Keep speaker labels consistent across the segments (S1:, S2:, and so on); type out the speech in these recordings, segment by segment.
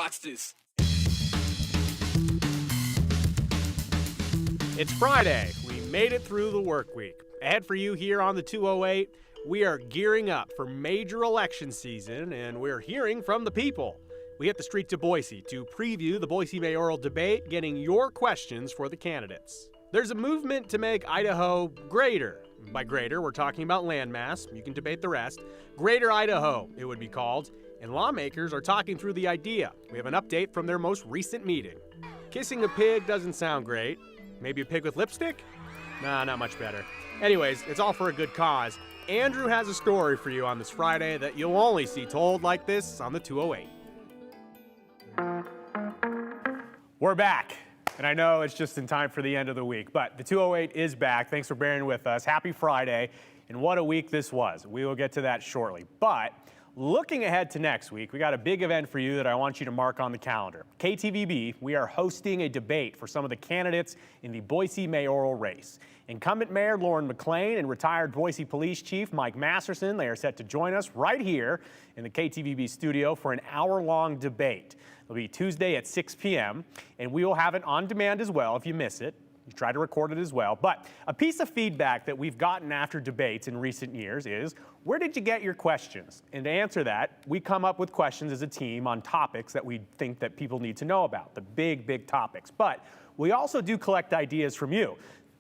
S1: Watch this.
S2: It's Friday. We made it through the work week. Ahead for you here on the 208, we are gearing up for major election season, and we're hearing from the people. We hit the streets of Boise to preview the Boise mayoral debate, getting your questions for the candidates. There's a movement to make Idaho greater. By greater, we're talking about landmass. You can debate the rest. Greater Idaho, it would be called. And lawmakers are talking through the idea. We have an update from their most recent meeting. Kissing a pig doesn't sound great. Maybe a pig with lipstick? Nah, not much better. Anyways, it's all for a good cause. Andrew has a story for you on this Friday that you'll only see told like this on the 208. We're back. And I know it's just in time for the end of the week, but the 208 is back. Thanks for bearing with us. Happy Friday. And what a week this was. We will get to that shortly. But looking ahead to next week, we got a big event for you that I want you to mark on the calendar. KTVB, we are hosting a debate for some of the candidates in the Boise mayoral race. Incumbent Mayor Lauren McLean and retired Boise Police Chief Mike Masterson, they are set to join us right here in the KTVB studio for an hour-long debate. It'll be Tuesday at 6 p.m., and we will have it on demand as well if you miss it. You try to record it as well. But a piece of feedback that we've gotten after debates in recent years is, where did you get your questions? And to answer that, we come up with questions as a team on topics that we think that people need to know about, the big topics. But we also do collect ideas from you,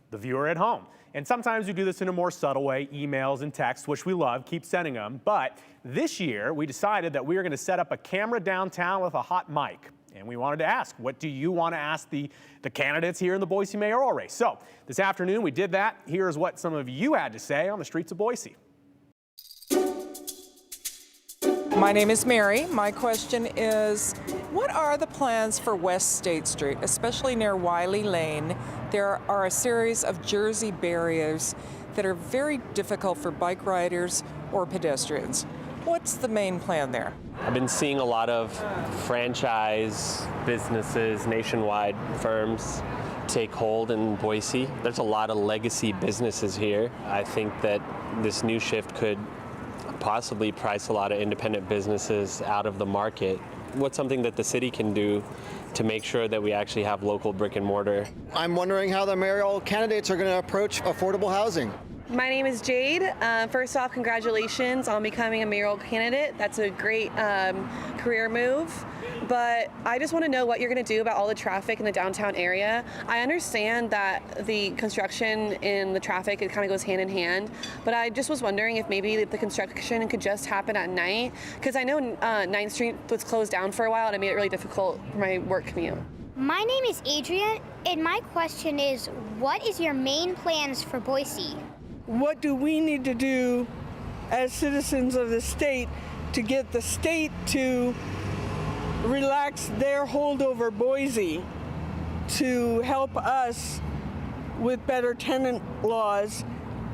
S2: the viewer at home. And sometimes we do this in a more subtle way, emails and texts, which we love, keep sending them. But this year, we decided that we were going to set up a camera downtown with a hot mic. And we wanted to ask, what do you want to ask the candidates here in the Boise mayoral race? So this afternoon, we did that. Here's what some of you had to say on the streets of Boise.
S3: My name is Mary. My question is, what are the plans for West State Street, especially near Wiley Lane? There are a series of Jersey barriers that are very difficult for bike riders or pedestrians. What's the main plan there?
S4: I've been seeing a lot of franchise businesses, nationwide firms take hold in Boise. There's a lot of legacy businesses here. I think that this new shift could possibly price a lot of independent businesses out of the market. What's something that the city can do to make sure that we actually have local brick and mortar?
S5: I'm wondering how the mayoral candidates are going to approach affordable housing.
S6: My name is Jade. First off, congratulations on becoming a mayoral candidate. That's a great career move. But I just want to know what you're going to do about all the traffic in the downtown area. I understand that the construction and the traffic, it kind of goes hand in hand. But I just was wondering if maybe the construction could just happen at night. Because I know 9th Street was closed down for a while and it made it really difficult for my work commute.
S7: My name is Adrian, and my question is, what is your main plans for Boise?
S8: What do we need to do as citizens of the state to get the state to relax their hold over Boise to help us with better tenant laws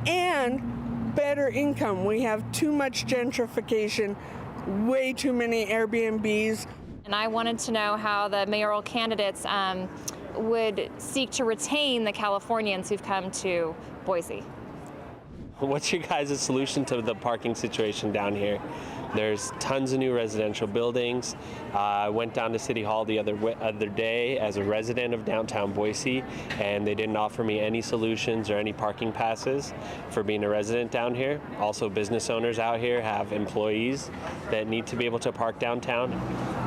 S8: and better income? We have too much gentrification, way too many Airbnbs.
S9: And I wanted to know how the mayoral candidates would seek to retain the Californians who've come to Boise.
S4: What's your guys' solution to the parking situation down here? There's tons of new residential buildings. I went down to City Hall the other day as a resident of downtown Boise, and they didn't offer me any solutions or any parking passes for being a resident down here. Also, business owners out here have employees that need to be able to park downtown.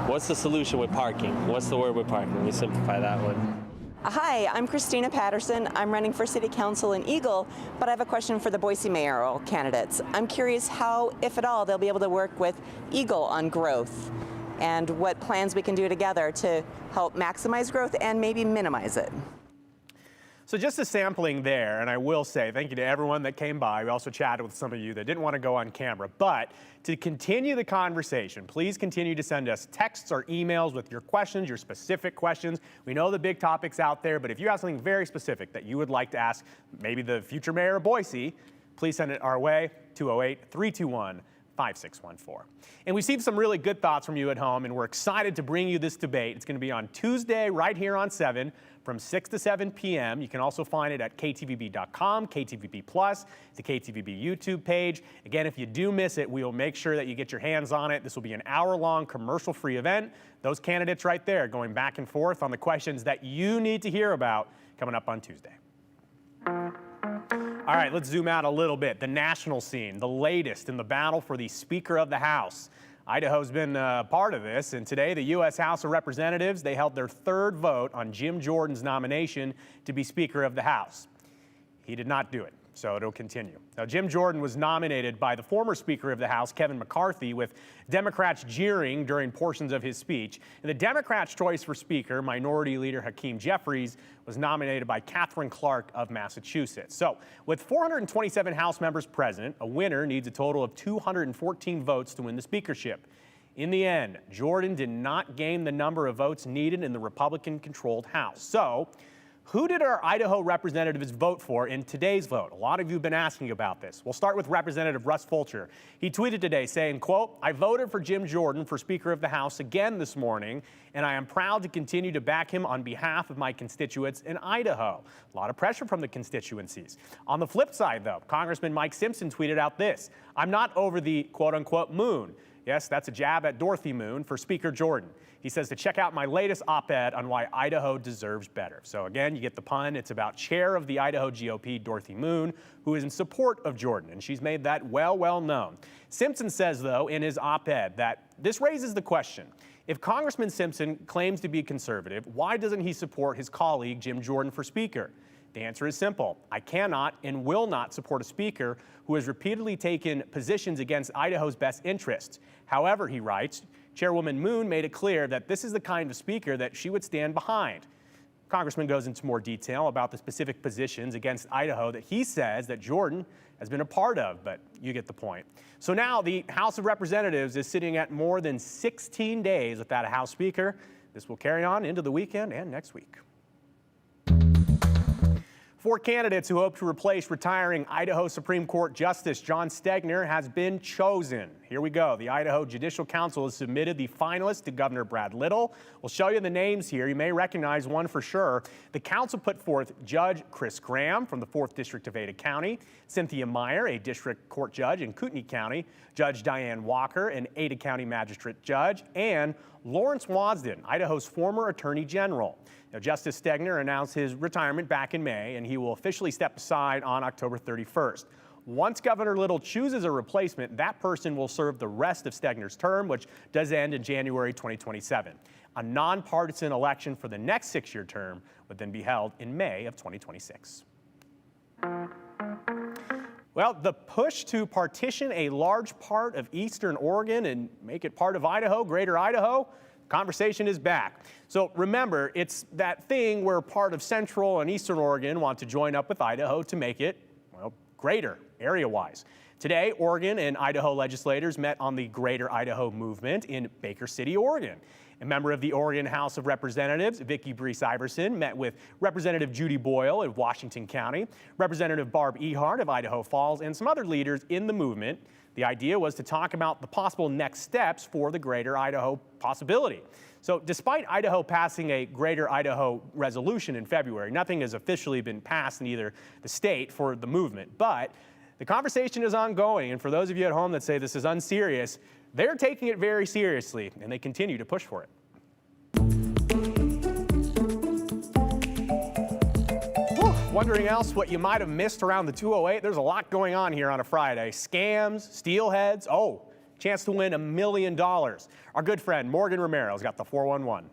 S4: What's the solution with parking? What's the word with parking? Let me simplify that one.
S10: Hi, I'm Christina Patterson. I'm running for City Council in Eagle, but I have a question for the Boise mayoral candidates. I'm curious how, if at all, they'll be able to work with Eagle on growth and what plans we can do together to help maximize growth and maybe minimize it.
S2: So just a sampling there, and I will say thank you to everyone that came by. We also chatted with some of you that didn't want to go on camera. But to continue the conversation, please continue to send us texts or emails with your questions, your specific questions. We know the big topics out there, but if you have something very specific that you would like to ask maybe the future mayor of Boise, please send it our way, 208-321-5652. 5614. And we received some really good thoughts from you at home, and we're excited to bring you this debate. It's going to be on Tuesday right here on 7 from 6 to 7 p.m. You can also find it at ktvb.com, KTVB Plus, the KTVB YouTube page. Again, if you do miss it, we will make sure that you get your hands on it. This will be an hour-long commercial-free event. Those candidates right there going back and forth on the questions that you need to hear about coming up on Tuesday. All right, let's zoom out a little bit. The national scene, the latest in the battle for the Speaker of the House. Idaho's been part of this, and today the U.S. House of Representatives, they held their third vote on Jim Jordan's nomination to be Speaker of the House. He did not do it, so it'll continue. Now, Jim Jordan was nominated by the former Speaker of the House, Kevin McCarthy, with Democrats jeering during portions of his speech. And the Democrats' choice for Speaker, Minority Leader Hakeem Jeffries, was nominated by Catherine Clark of Massachusetts. So, with 427 House members present, a winner needs a total of 214 votes to win the speakership. In the end, Jordan did not gain the number of votes needed in the Republican-controlled House. So, who did our Idaho representatives vote for in today's vote? A lot of you have been asking about this. We'll start with Representative Russ Fulcher. He tweeted today saying, quote, "I voted for Jim Jordan for Speaker of the House again this morning, and I am proud to continue to back him on behalf of my constituents in Idaho." A lot of pressure from the constituencies. On the flip side, though, Congressman Mike Simpson tweeted out this: "I'm not over the quote-unquote moon." Yes, that's a jab at Dorothy Moon for Speaker Jordan. He says to check out my latest op-ed on why Idaho deserves better. So again, you get the pun. It's about chair of the Idaho GOP, Dorothy Moon, who is in support of Jordan, and she's made that well known. Simpson says, though, in his op-ed that this raises the question: if Congressman Simpson claims to be conservative, why doesn't he support his colleague Jim Jordan for Speaker? The answer is simple. I cannot and will not support a speaker who has repeatedly taken positions against Idaho's best interests. However, he writes, Chairwoman Moon made it clear that this is the kind of speaker that she would stand behind. Congressman goes into more detail about the specific positions against Idaho that he says that Jordan has been a part of, but you get the point. So now the House of Representatives is sitting at more than 16 days without a House Speaker. This will carry on into the weekend and next week. 4 candidates who hope to replace retiring Idaho Supreme Court Justice John Stegner has been chosen. Here we go. The Idaho Judicial Council has submitted the finalists to Governor Brad Little. We'll show you the names here. You may recognize one for sure. The council put forth Judge Chris Graham from the 4th District of Ada County, Cynthia Meyer, a district court judge in Kootenai County, Judge Diane Walker, an Ada County magistrate judge, and Lawrence Wasden, Idaho's former attorney general. Now, Justice Stegner announced his retirement back in May, and he will officially step aside on October 31st. Once Governor Little chooses a replacement, that person will serve the rest of Stegner's term, which does end in January 2027. A nonpartisan election for the next 6-year term would then be held in May of 2026. Well, the push to partition a large part of eastern Oregon and make it part of Idaho, Greater Idaho, conversation is back. So remember, it's that thing where part of central and eastern Oregon want to join up with Idaho to make it, well, greater area-wise. Today, Oregon and Idaho legislators met on the Greater Idaho movement in Baker City, Oregon. A member of the Oregon House of Representatives, Vicki Breese Iverson, met with Representative Judy Boyle of Washington County, Representative Barb Ehart of Idaho Falls, and some other leaders in the movement. The idea was to talk about the possible next steps for the Greater Idaho possibility. So despite Idaho passing a Greater Idaho resolution in February, nothing has officially been passed in either the state for the movement. But the conversation is ongoing, and for those of you at home that say this is unserious, they're taking it very seriously, and they continue to push for it. Wondering else what you might have missed around the 208? There's a lot going on here on a Friday. Scams, steelheads, chance to win $1 million. Our good friend Morgan Romero's got the 411.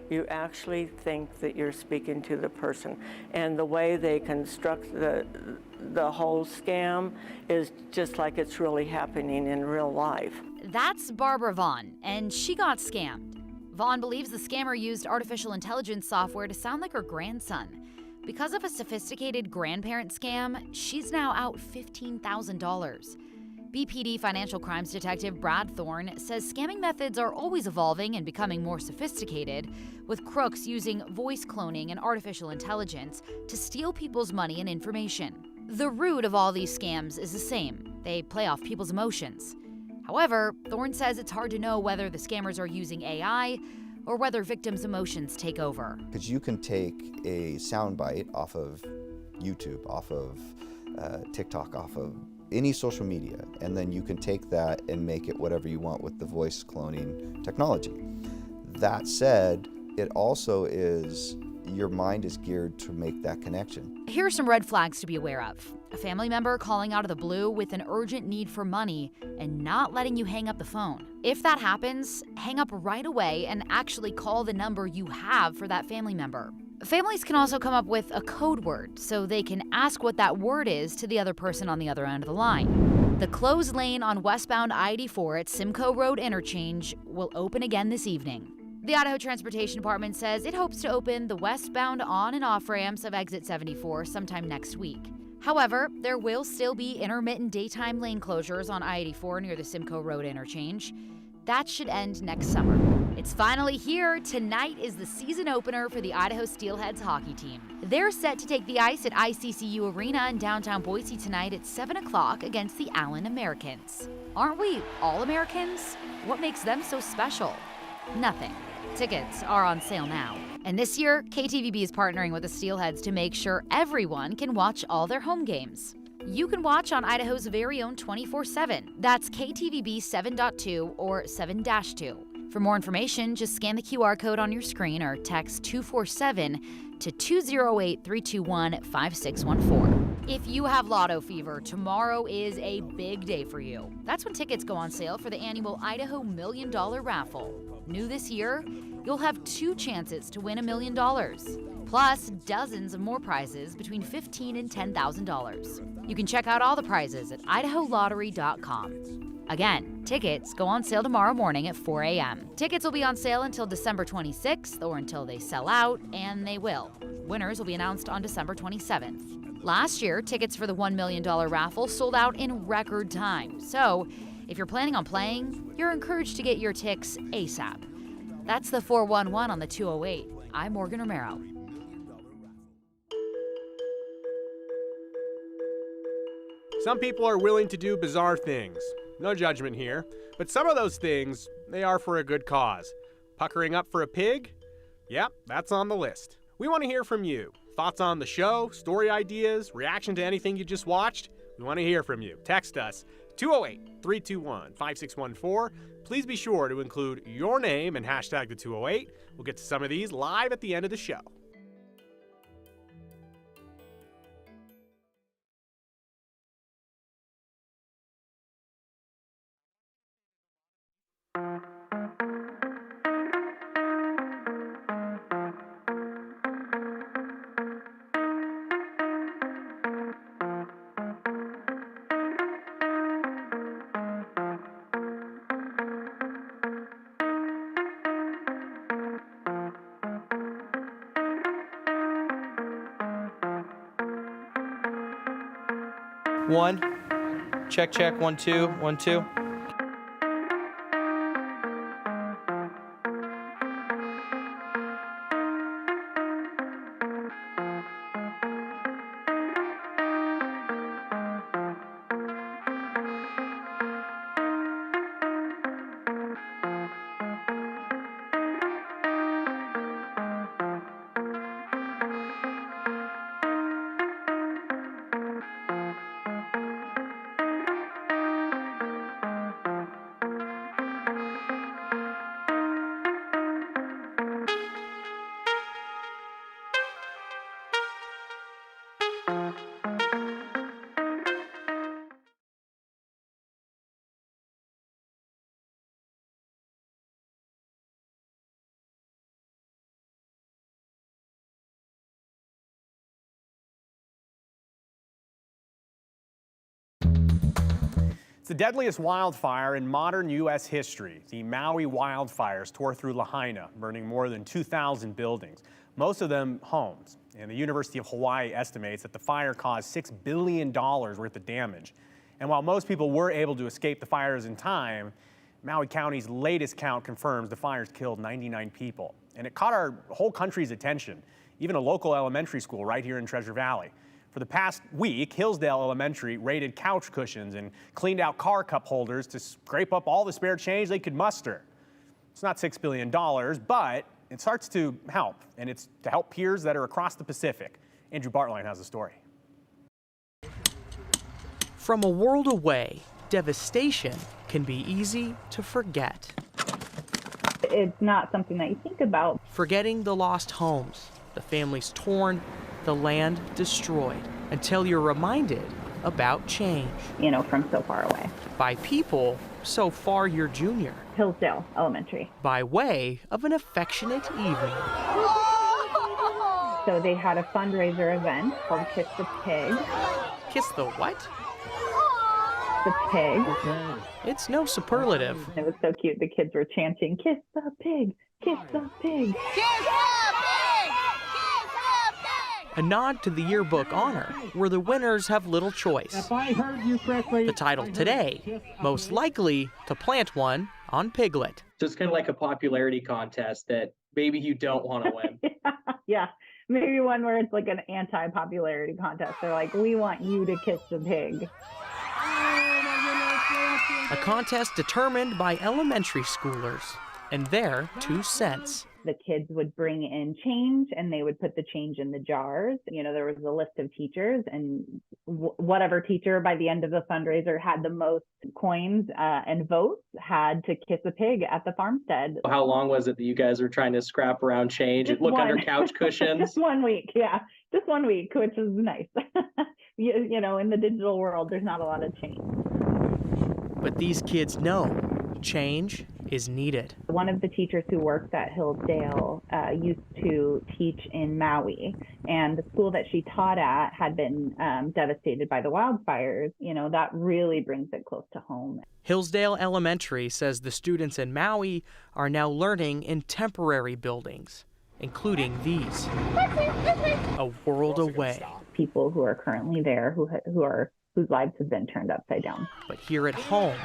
S1: You actually think that you're speaking to the person, and the way they construct the whole scam is just like it's really happening in real life.
S11: That's Barbara Vaughn, and she got scammed. Vaughn believes the scammer used artificial intelligence software to sound like her grandson. Because of a sophisticated grandparent scam, she's now out $15,000. BPD financial crimes detective Brad Thorne says scamming methods are always evolving and becoming more sophisticated, with crooks using voice cloning and artificial intelligence to steal people's money and information. The root of all these scams is the same. They play off people's emotions. However, Thorne says it's hard to know whether the scammers are using AI or whether victims' emotions take over.
S12: Because you can take a soundbite off of YouTube, off of TikTok, off of any social media, and then you can take that and make it whatever you want with the voice cloning technology. That said, it also is, your mind is geared to make that connection.
S11: Here are some red flags to be aware of. A family member calling out of the blue with an urgent need for money and not letting you hang up the phone. If that happens, hang up right away and actually call the number you have for that family member. Families can also come up with a code word so they can ask what that word is to the other person on the other end of the line. The closed lane on westbound I-84 at Simcoe Road interchange will open again this evening. The Idaho Transportation Department says it hopes to open the westbound on and off ramps of exit 74 sometime next week. However, there will still be intermittent daytime lane closures on I-84 near the Simcoe Road interchange. That should end next summer. It's finally here. Tonight is the season opener for the Idaho Steelheads hockey team. They're set to take the ice at ICCU Arena in downtown Boise tonight at 7 o'clock against the Allen Americans. Aren't we all Americans? What makes them so special? Nothing. Tickets are on sale now. And this year, KTVB is partnering with the Steelheads to make sure everyone can watch all their home games. You can watch on Idaho's very own 24/7. That's KTVB 7.2 or 7-2. For more information, just scan the QR code on your screen or text 247 to 208-321-5614. If you have lotto fever, tomorrow is a big day for you. That's when tickets go on sale for the annual Idaho $1 Million Raffle. New this year, you'll have 2 chances to win $1 million, plus dozens of more prizes between $15,000 and $10,000. You can check out all the prizes at idaholottery.com. Again, tickets go on sale tomorrow morning at 4 a.m. Tickets will be on sale until December 26th or until they sell out, and they will. Winners will be announced on December 27th. Last year, tickets for the $1 Million Raffle sold out in record time, so if you're planning on playing, you're encouraged to get your ticks ASAP. That's the 411 on the 208. I'm Morgan Romero.
S2: Some people are willing to do bizarre things. No judgment here. But some of those things, they are for a good cause. Puckering up for a pig? Yep, that's on the list. We want to hear from you. Thoughts on the show, story ideas, reaction to anything you just watched? We want to hear from you. Text us 208-321-5614. Please be sure to include your name and hashtag the 208. We'll get to some of these live at the end of the show.
S13: One. Check, check. 1, 2, 1, 2.
S2: It's the deadliest wildfire in modern U.S. history. The Maui wildfires tore through Lahaina, burning more than 2,000 buildings, most of them homes. And the University of Hawaii estimates that the fire caused $6 billion worth of damage. And while most people were able to escape the fires in time, Maui County's latest count confirms the fires killed 99 people. And it caught our whole country's attention, even a local elementary school right here in Treasure Valley. For the past week, Hillsdale Elementary raided couch cushions and cleaned out car cup holders to scrape up all the spare change they could muster. It's not $6 billion, but it starts to help, and it's to help peers that are across the Pacific. Andrew Bartline has the story.
S14: From a world away, devastation can be easy to forget.
S15: It's not something that you think about.
S14: Forgetting the lost homes, the families torn, the land destroyed, until you're reminded about change.
S15: From so far away.
S14: By people so far your junior.
S15: Hillsdale Elementary.
S14: By way of an affectionate evening.
S15: So they had a fundraiser event called Kiss the Pig.
S14: Kiss the what?
S15: The pig.
S14: It's no superlative.
S15: It was so cute. The kids were chanting, "Kiss the pig, kiss the pig."
S16: Kiss the pig!
S14: A nod to the yearbook honor, where the winners have little choice.
S17: If I heard you correctly,
S14: the title today, most likely to plant one on Piglet.
S13: So it's kind of like a popularity contest that maybe you don't want to win.
S15: Yeah, maybe one where it's like an anti-popularity contest. They're like, we want you to kiss the pig.
S14: A contest determined by elementary schoolers and their 2 cents.
S15: The kids would bring in change and they would put the change in the jars. There was a list of teachers, and whatever teacher by the end of the fundraiser had the most coins and votes had to kiss a pig at the farmstead.
S13: How long was it that you guys were trying to scrap around change and look under couch cushions?
S15: Just 1 week, yeah. Just 1 week, which is nice. In the digital world, there's not a lot of change.
S14: But these kids know change is needed.
S15: One of the teachers who works at Hillsdale used to teach in Maui, and the school that she taught at had been devastated by the wildfires. That really brings it close to home.
S14: Hillsdale Elementary says the students in Maui are now learning in temporary buildings, including these, a world away.
S15: People who are currently there whose lives have been turned upside down.
S14: But here at home,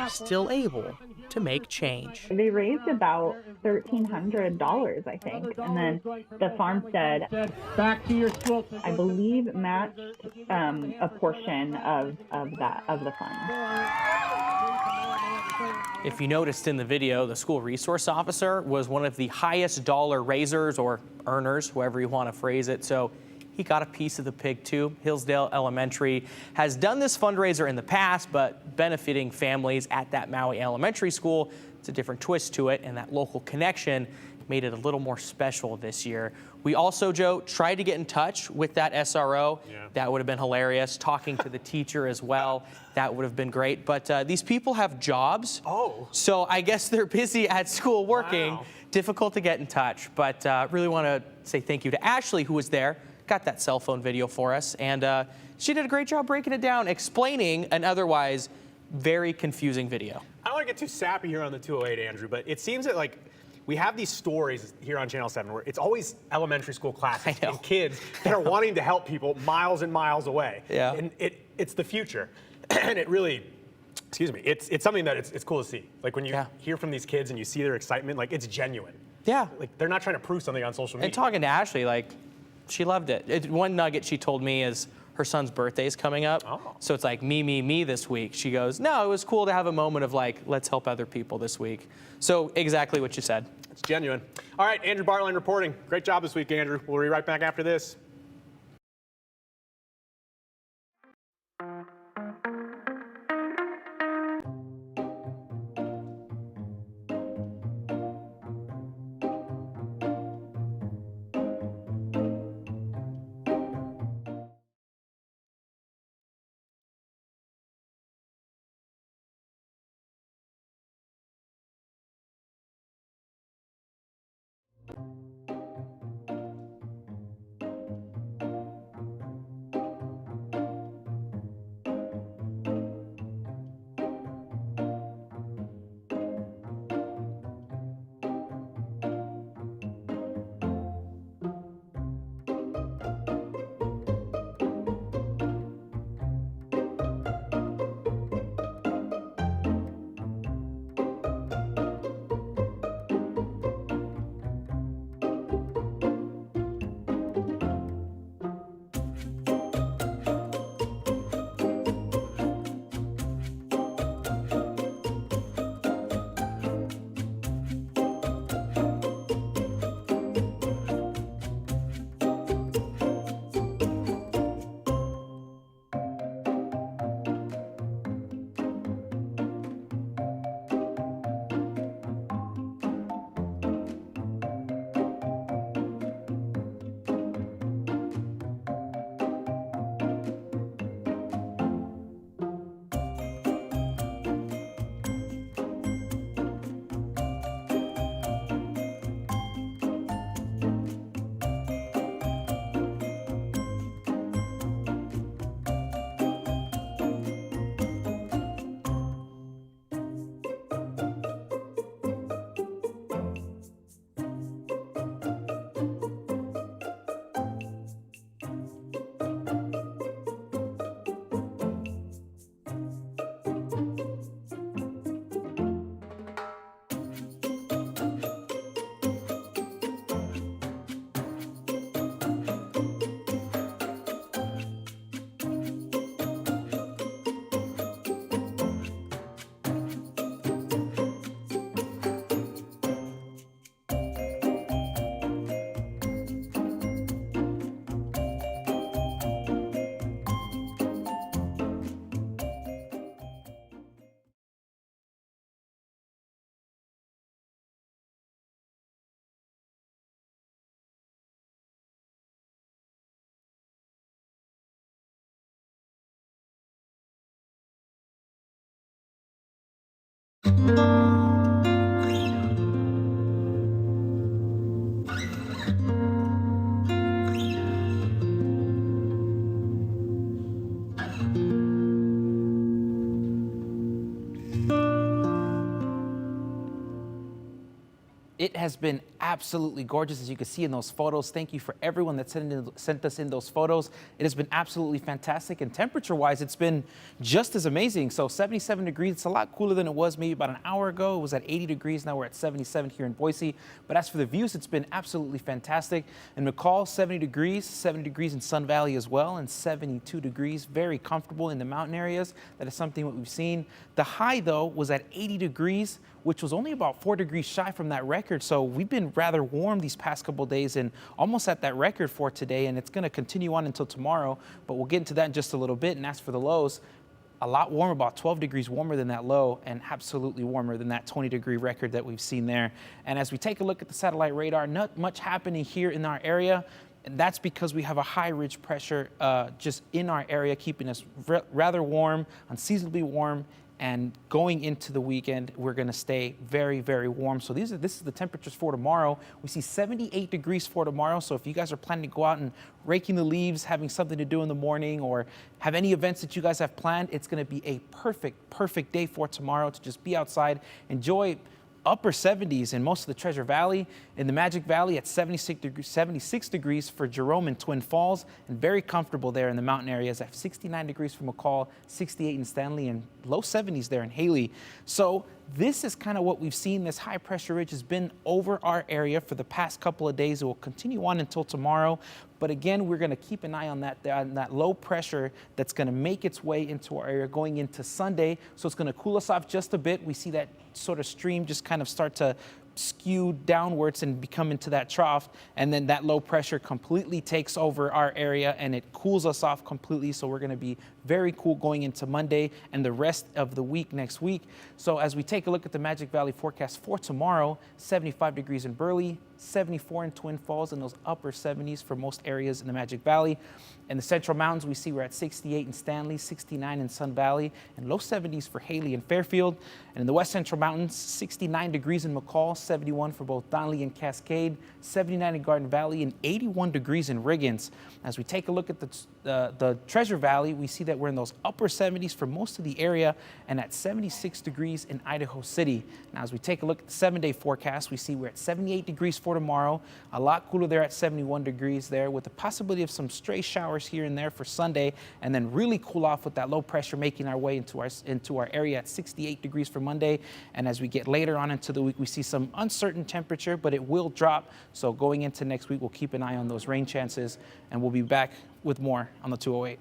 S14: still able to make change.
S15: They raised about $1,300, I think, and then the farmstead, I believe, matched a portion of the fund.
S13: If you noticed in the video, the school resource officer was one of the highest dollar raisers or earners, however you want to phrase it. So he got a piece of the pig too. Hillsdale Elementary has done this fundraiser in the past, but benefiting families at that Maui elementary school. It's a different twist to it, and that local connection made it a little more special this year. We also, Joe, tried to get in touch with that SRO. Yeah. That would have been hilarious. Talking to the teacher as well. That would have been great. But these people have jobs.
S2: Oh.
S13: So I guess they're busy at school working. Wow. Difficult to get in touch. But really want to say thank you to Ashley, who was there. Got that cell phone video for us, and she did a great job breaking it down, explaining an otherwise very confusing video.
S2: I don't want to get too sappy here on the 208, Andrew, but it seems that we have these stories here on Channel 7 where it's always elementary school classes and kids that are wanting to help people miles and miles away.
S13: Yeah.
S2: And it's the future, and it really, it's something that it's cool to see. Like when you hear from these kids and you see their excitement, it's genuine.
S13: Yeah.
S2: They're not trying to prove something on social media.
S13: And talking to Ashley, she loved it. One nugget she told me is her son's birthday is coming up. Oh. So it's me this week. She goes, no, it was cool to have a moment of let's help other people this week. So exactly what you said.
S2: It's genuine. All right, Andrew Bartline reporting. Great job this week, Andrew. We'll be right back after this.
S17: It has been absolutely gorgeous, as you can see in those photos. Thank you for everyone that sent us in those photos. It has been absolutely fantastic, and temperature-wise, it's been just as amazing. So 77 degrees, it's a lot cooler than it was maybe about an hour ago. It was at 80 degrees, now we're at 77 here in Boise. But as for the views, it's been absolutely fantastic. In McCall, 70 degrees in Sun Valley as well, and 72 degrees, very comfortable in the mountain areas. That is something that we've seen. The high, though, was at 80 degrees, which was only about 4 degrees shy from that record. So we've been rather warm these past couple of days and almost at that record for today, and it's going to continue on until tomorrow, but we'll get into that in just a little bit. And as for the lows, a lot warmer, about 12 degrees warmer than that low, and absolutely warmer than that 20-degree record that we've seen there. And as we take a look at the satellite radar, not much happening here in our area. And that's because we have a high ridge pressure just in our area, keeping us rather warm, unseasonably warm. And going into the weekend, we're going to stay very, very warm. So this is the temperatures for tomorrow. We see 78 degrees for tomorrow. So if you guys are planning to go out and raking the leaves, having something to do in the morning, or have any events that you guys have planned, it's going to be a perfect day for tomorrow to just be outside, enjoy upper 70s in most of the Treasure Valley. In the Magic Valley at 76 degrees for Jerome and Twin Falls, and very comfortable there in the mountain areas at 69 degrees for McCall, 68 in Stanley, and low 70s there in Haley. So this is kind of what we've seen. This high pressure ridge has been over our area for the past couple of days. It will continue on until tomorrow. But again, we're going to keep an eye on that low pressure that's going to make its way into our area going into Sunday. So it's going to cool us off just a bit. We see that sort of stream just kind of start to skew downwards and become into that trough, and then that low pressure completely takes over our area and it cools us off completely. So we're going to be very cool going into Monday and the rest of the week next week. So as we take a look at the Magic Valley forecast for tomorrow, 75 degrees in Burley, 74 in Twin Falls, and those upper 70s for most areas in the Magic Valley. In the Central Mountains, we see we're at 68 in Stanley, 69 in Sun Valley, and low 70s for Haley and Fairfield. And in the West Central Mountains, 69 degrees in McCall, 71 for both Donley and Cascade, 79 in Garden Valley, and 81 degrees in Riggins. As we take a look at the Treasure Valley, we see that we're in those upper 70s for most of the area, and at 76 degrees in Idaho City. Now, as we take a look at the 7-day forecast, we see we're at 78 degrees for tomorrow, a lot cooler there at 71 degrees there, with the possibility of some stray showers here and there for Sunday, and then really cool off with that low pressure making our way into our area at 68 degrees for Monday. And as we get later on into the week, we see some uncertain temperature, but it will drop. So going into next week, we'll keep an eye on those rain chances, and we'll be back with more on the 208.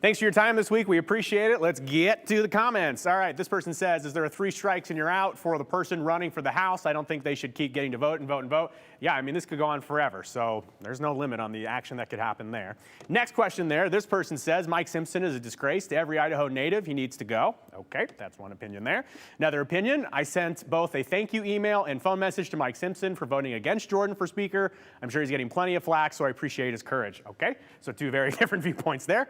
S2: Thanks for your time this week. We appreciate it. Let's get to the comments. All right, this person says, is there a 3 strikes and you're out for the person running for the House? I don't think they should keep getting to vote and vote and vote. Yeah, I mean, this could go on forever, so there's no limit on the action that could happen there. Next question there, this person says, Mike Simpson is a disgrace to every Idaho native. He needs to go. Okay, that's one opinion there. Another opinion, I sent both a thank you email and phone message to Mike Simpson for voting against Jordan for Speaker. I'm sure he's getting plenty of flack, so I appreciate his courage. Okay, so 2 very different viewpoints there.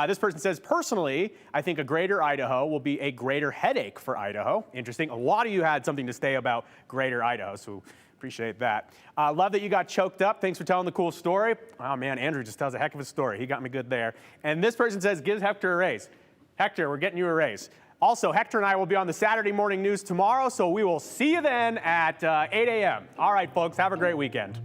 S2: This person says, personally, I think a greater Idaho will be a greater headache for Idaho. Interesting. A lot of you had something to say about greater Idaho, so appreciate that. Love that you got choked up. Thanks for telling the cool story. Oh man, Andrew just tells a heck of a story. He got me good there. And this person says, give Hector a raise. Hector, we're getting you a raise. Also, Hector and I will be on the Saturday morning news tomorrow, so we will see you then at 8 a.m. All right, folks, have a great weekend.